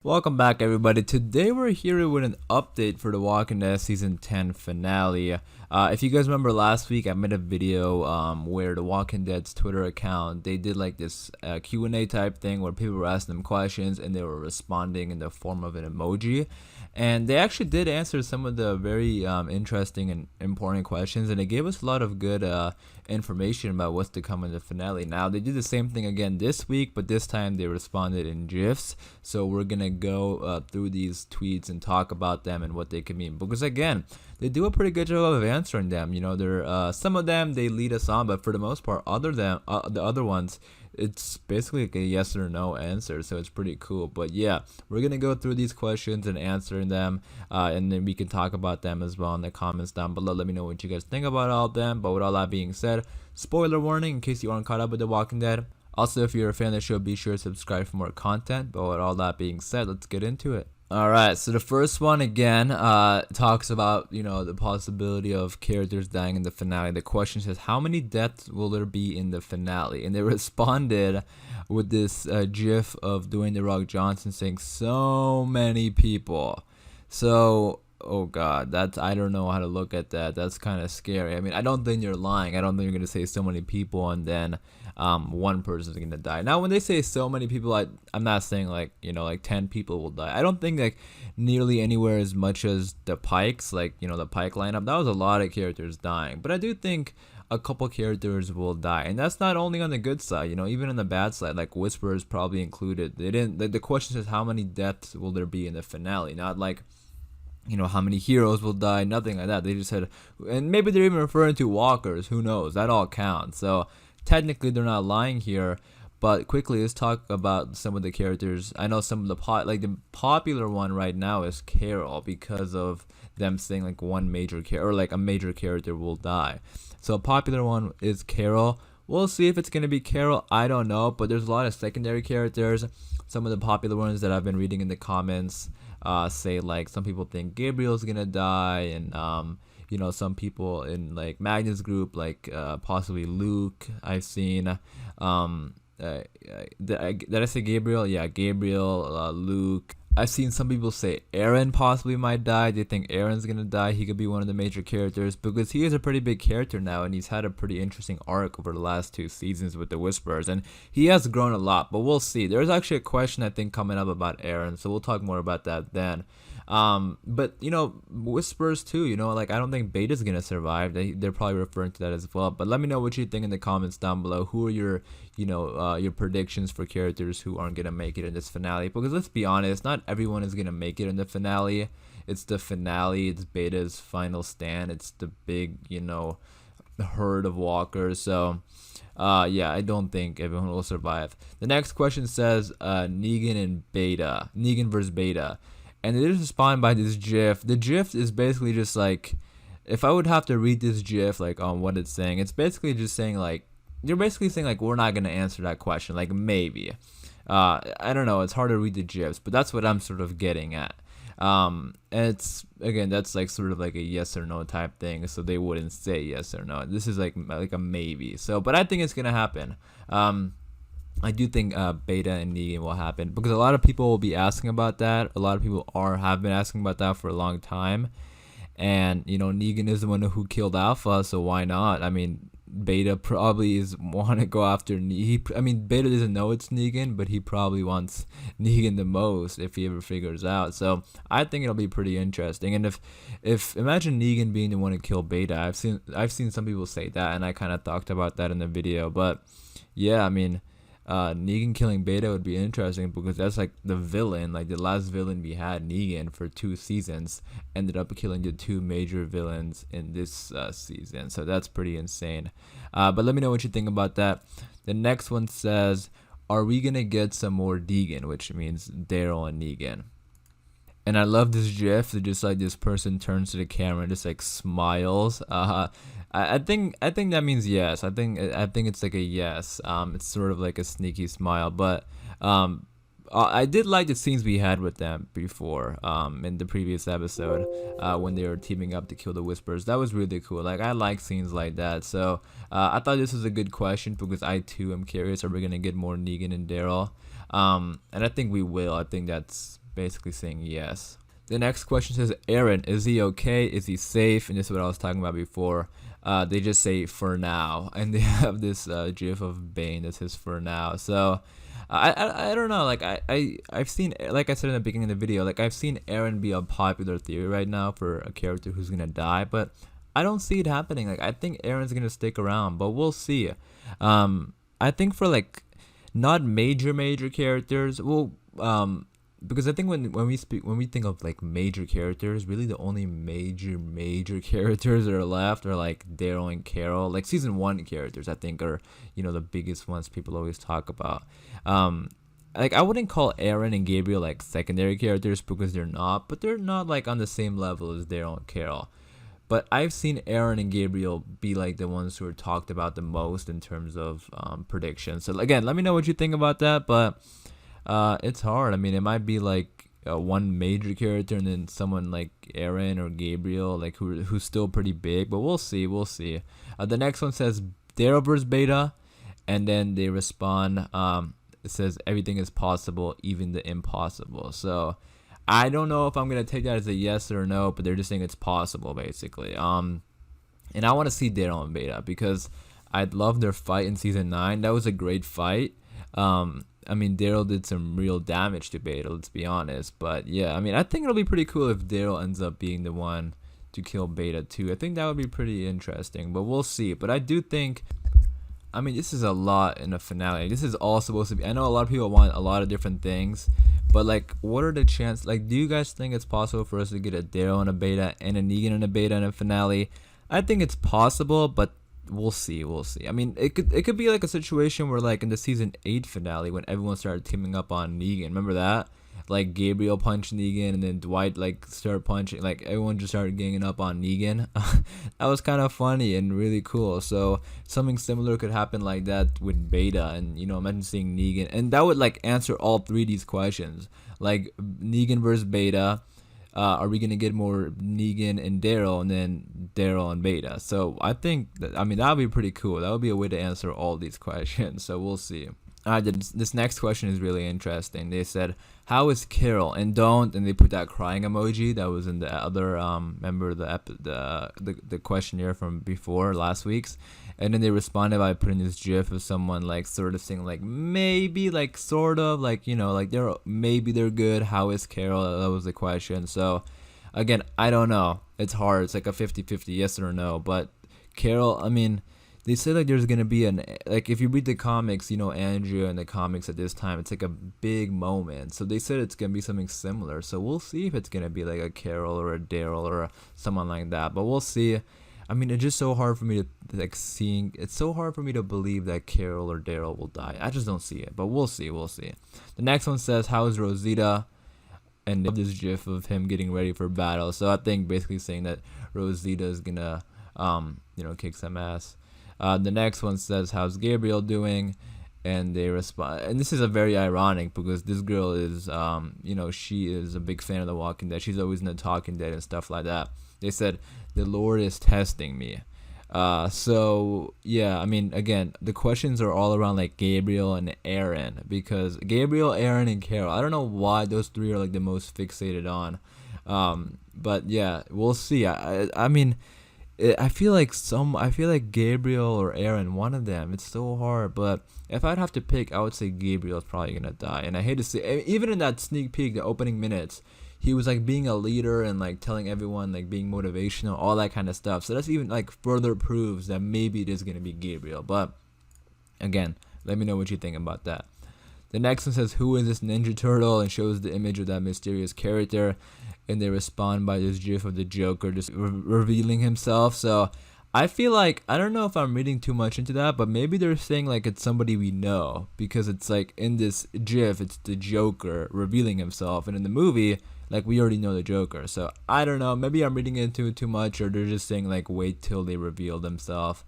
Welcome back, everybody. Today we're here with an update for The Walking Dead Season 10 finale. If you guys remember last week, I made a video where The Walking Dead's Twitter account, they did like this Q&A type thing where people were asking them questions and they were responding in the form of an emoji. And they actually did answer some of the very interesting and important questions, and they gave us a lot of good information about what's to come in the finale. Now, they did the same thing again this week, but this time they responded in GIFs. So we're going to go through these tweets and talk about them and what they could mean. Because again, they do a pretty good job of answering them. You know, they're some of them, they lead us on, but for the most part, the other ones, it's basically like a yes or no answer, so it's pretty cool. But yeah, we're gonna go through these questions and answering them, and then we can talk about them as well in the comments down below. Let me know what you guys think about all of them. But with all that being said, spoiler warning in case you aren't caught up with The Walking Dead. Also, if you're a fan of the show, be sure to subscribe for more content. But with all that being said, let's get into it. Alright, so the first one again talks about, you know, the possibility of characters dying in the finale. The question says, how many deaths will there be in the finale? And they responded with this gif of Dwayne The Rock Johnson saying, so many people. So, oh god, I don't know how to look at that. That's kind of scary. I mean, I don't think you're lying. I don't think you're going to say so many people and then one person's gonna die. Now, when they say so many people, I'm not saying like, you know, like 10 people will die. I don't think like nearly anywhere as much as the Pikes, like, you know, the Pike lineup. That was a lot of characters dying, but I do think a couple characters will die, and that's not only on the good side. You know, even on the bad side, like Whisper is probably included. They didn't. The question is, how many deaths will there be in the finale? Not like, you know, how many heroes will die, nothing like that. They just said, and maybe they're even referring to walkers, who knows, that all counts. So technically they're not lying here. But quickly, let's talk about some of the characters. I know some of the the popular one right now is Carol, because of them saying like one major character, or like a major character will die. So a popular one is Carol. We'll see if it's gonna be Carol, I don't know, but there's a lot of secondary characters. Some of the popular ones that I've been reading in the comments say like some people think Gabriel's gonna die, and you know, some people in like Magnus group, like possibly Luke. I've seen did I say Gabriel? Yeah, Gabriel, Luke. I've seen some people say Aaron possibly might die. They think Aaron's gonna die. He could be one of the major characters because he is a pretty big character now, and he's had a pretty interesting arc over the last 2 seasons with the Whisperers, and he has grown a lot. But we'll see. There's actually a question I think coming up about Aaron, so we'll talk more about that then. But you know, Whispers too, you know, like I don't think Beta's gonna survive. They're probably referring to that as well. But let me know what you think in the comments down below. Who are your, you know, your predictions for characters who aren't gonna make it in this finale? Because let's be honest, not everyone is gonna make it in the finale. It's the finale. It's Beta's final stand. It's the big, you know, herd of walkers. So yeah, I don't think everyone will survive. The next question says Negan versus Beta. And they just respond by this GIF. The GIF is basically just like, if I would have to read this GIF like on what it's saying, it's basically just saying like, you're basically saying like, we're not gonna answer that question, like maybe. I don't know, it's hard to read the GIFs, but that's what I'm sort of getting at. And it's, again, that's like sort of like a yes or no type thing, so they wouldn't say yes or no. This is like a maybe. So, but I think it's gonna happen. I do think Beta and Negan will happen because a lot of people will be asking about that. A lot of people have been asking about that for a long time, and you know, Negan is the one who killed Alpha, so why not? I mean, Beta probably want to go after I mean, Beta doesn't know it's Negan, but he probably wants Negan the most if he ever figures out. So I think it'll be pretty interesting. And if imagine Negan being the one to kill Beta, I've seen some people say that, and I kind of talked about that in the video. But yeah, I mean, Negan killing Beta would be interesting because that's like the villain, like the last villain we had, Negan, for 2 seasons, ended up killing the 2 major villains in this season. So that's pretty insane. But let me know what you think about that. The next one says, are we going to get some more Deegan, which means Daryl and Negan. And I love this GIF. It's just like this person turns to the camera and just like smiles. I think that means yes. I think it's like a yes. It's sort of like a sneaky smile, but I did like the scenes we had with them before in the previous episode when they were teaming up to kill the Whispers. That was really cool. Like, I like scenes like that. So I thought this was a good question because I too am curious. Are we gonna get more Negan and Daryl? And I think we will. I think that's basically saying yes. The next question says, Aaron, is he okay? Is he safe? And this is what I was talking about before. They just say for now, and they have this gif of Bane that says for now. So I don't know. Like I've seen, like I said in the beginning of the video, like I've seen Aaron be a popular theory right now for a character who's gonna die, but I don't see it happening. Like I think Aaron's gonna stick around, but we'll see. I think for like not major characters, well, because I think when we think of like major characters, really the only major characters that are left are like Daryl and Carol. Like season 1 characters, I think, are, you know, the biggest ones people always talk about. Like I wouldn't call Aaron and Gabriel like secondary characters because they're not, but they're not like on the same level as Daryl and Carol. But I've seen Aaron and Gabriel be like the ones who are talked about the most in terms of predictions. So again, let me know what you think about that. But it's hard. I mean, it might be like one major character and then someone like Aaron or Gabriel, like who's still pretty big. But we'll see. The next one says Daryl versus Beta, and then they respond. It says everything is possible, even the impossible. So I don't know if I'm gonna take that as a yes or no, but they're just saying it's possible, basically. And I want to see Daryl and Beta because I'd love their fight in season 9. That was a great fight. I mean, Daryl did some real damage to Beta, let's be honest. But yeah, I mean, I think it'll be pretty cool if Daryl ends up being the one to kill Beta too. I think that would be pretty interesting, but we'll see. But I do think, I mean, this is a lot in a finale. This is all supposed to be, I know a lot of people want a lot of different things, but like, what are the chances? Like, do you guys think it's possible for us to get a Daryl and a Beta and a Negan and a Beta in a finale? I think it's possible, but we'll see. I mean, it could be like a situation where like in the season 8 finale when everyone started teaming up on Negan. Remember that? Like Gabriel punched Negan and then Dwight like started punching, like everyone just started ganging up on Negan. That was kind of funny and really cool. So something similar could happen like that with Beta, and you know, imagine seeing Negan, and that would like answer all 3 of these questions, like Negan versus Beta. Are we gonna get more Negan and Daryl, and then Daryl and Beta? So I think that, I mean, that would be pretty cool. That would be a way to answer all these questions. So we'll see. This next question is really interesting. They said, how is Carol? And they put that crying emoji that was in the other remember the questionnaire from before last week's, and then they responded by putting this gif of someone like sort of saying like maybe, like sort of, like, you know, like they're good. How is Carol? That was the question. So again, I don't know. It's hard. It's like a 50-50 yes or no. But Carol, I mean, they said like there's gonna be like if you read the comics, you know, Andrea in the comics at this time, it's like a big moment. So they said it's gonna be something similar. So we'll see if it's gonna be like a Carol or a Daryl or someone like that. But we'll see. I mean, it's just so hard for me to it's so hard for me to believe that Carol or Daryl will die. I just don't see it. But we'll see. The next one says, how is Rosita? And this gif of him getting ready for battle. So I think basically saying that Rosita is gonna you know, kick some ass. The next one says, how's Gabriel doing? And they respond, and this is a very ironic because this girl is, you know, she is a big fan of The Walking Dead. She's always in The Talking Dead and stuff like that. They said, the Lord is testing me. So yeah, I mean, again, the questions are all around like Gabriel and Aaron, because Gabriel, Aaron, and Carol, I don't know why those 3 are like the most fixated on. But yeah, we'll see. I mean, I feel like Gabriel or Aaron, one of them. It's so hard, but if I'd have to pick, I would say Gabriel's probably gonna die. And I hate to say, even in that sneak peek, the opening minutes, he was like being a leader and like telling everyone, like being motivational, all that kind of stuff. So that's even like further proves that maybe it is gonna be Gabriel. But again, let me know what you think about that. The next one says, who is this Ninja Turtle? And shows the image of that mysterious character. And they respond by this gif of the Joker just revealing himself. So I feel like, I don't know if I'm reading too much into that, but maybe they're saying like it's somebody we know, because it's like in this gif, it's the Joker revealing himself. And in the movie, like we already know the Joker. So I don't know, maybe I'm reading into it too much, or they're just saying like wait till they reveal themselves.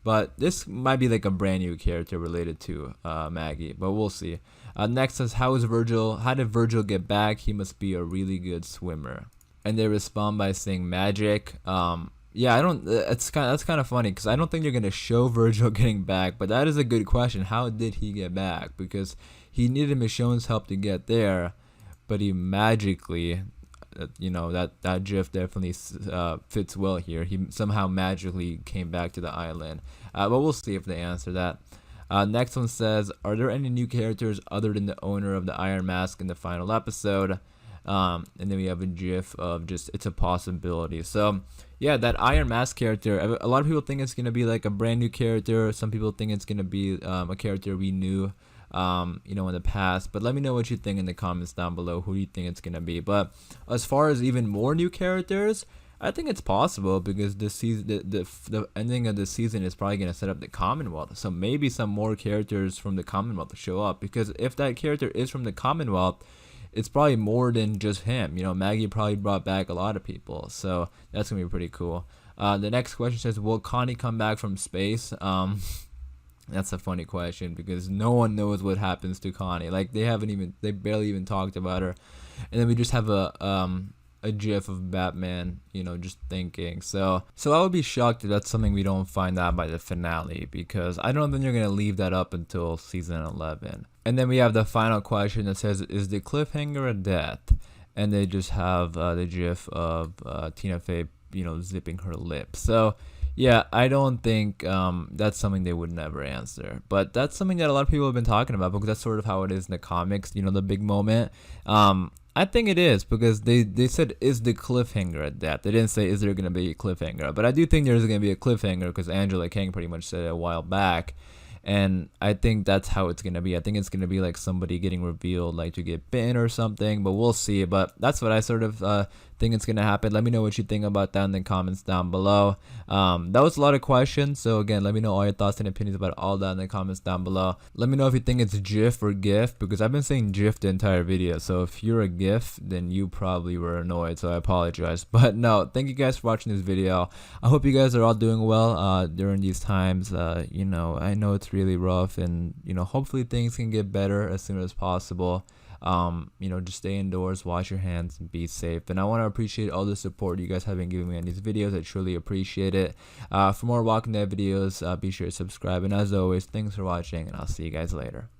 But this might be like a brand new character related to Maggie, but we'll see. Next says, how did Virgil get back? He must be a really good swimmer. And they respond by saying magic. Yeah, that's kind of funny, because I don't think they're gonna show Virgil getting back, but that is a good question. How did he get back? Because he needed Michonne's help to get there, but he magically, that GIF definitely fits well here. He somehow magically came back to the island, but we'll see if they answer that. Next one says, are there any new characters other than the owner of the Iron Mask in the final episode? And then we have a GIF of just, it's a possibility. So yeah, that Iron Mask character, a lot of people think it's gonna be like a brand new character. Some people think it's gonna be a character we knew in the past. But let me know what you think in the comments down below. Who do you think it's gonna be? But as far as even more new characters, I think it's possible, because the season, the ending of the season is probably gonna set up the Commonwealth. So maybe some more characters from the Commonwealth show up, because if that character is from the Commonwealth, it's probably more than just him. Maggie probably brought back a lot of people, so that's gonna be pretty cool. The next question says, will Connie come back from space? That's a funny question, because no one knows what happens to Connie. Like, they barely even talked about her. And then we just have a GIF of Batman, just thinking. So I would be shocked if that's something we don't find out by the finale, because I don't think they're gonna leave that up until season 11. And then we have the final question that says, is the cliffhanger a death? And they just have the GIF of Tina Fey, zipping her lips. So yeah, I don't think that's something they would never answer, but that's something that a lot of people have been talking about, because that's sort of how it is in the comics, the big moment. I think it is, because they said, is the cliffhanger at that? They didn't say, is there going to be a cliffhanger? But I do think there's going to be a cliffhanger, because Angela Kang pretty much said it a while back. And I think that's how it's going to be. I think it's going to be like somebody getting revealed, like to get bitten or something, but we'll see. But that's what I sort of think it's going to happen. Let me know what you think about that in the comments down below. That was a lot of questions. So again, let me know all your thoughts and opinions about all that in the comments down below. Let me know if you think it's GIF or GIF, because I've been saying GIF the entire video. So if you're a GIF, then you probably were annoyed. So I apologize. But no, thank you guys for watching this video. I hope you guys are all doing well during these times. I know it's really rough, and hopefully things can get better as soon as possible. Just stay indoors, wash your hands, and be safe. And I want to appreciate all the support you guys have been giving me on these videos. I truly appreciate it. For more Walking Dead videos, be sure to subscribe. And as always, thanks for watching, and I'll see you guys later.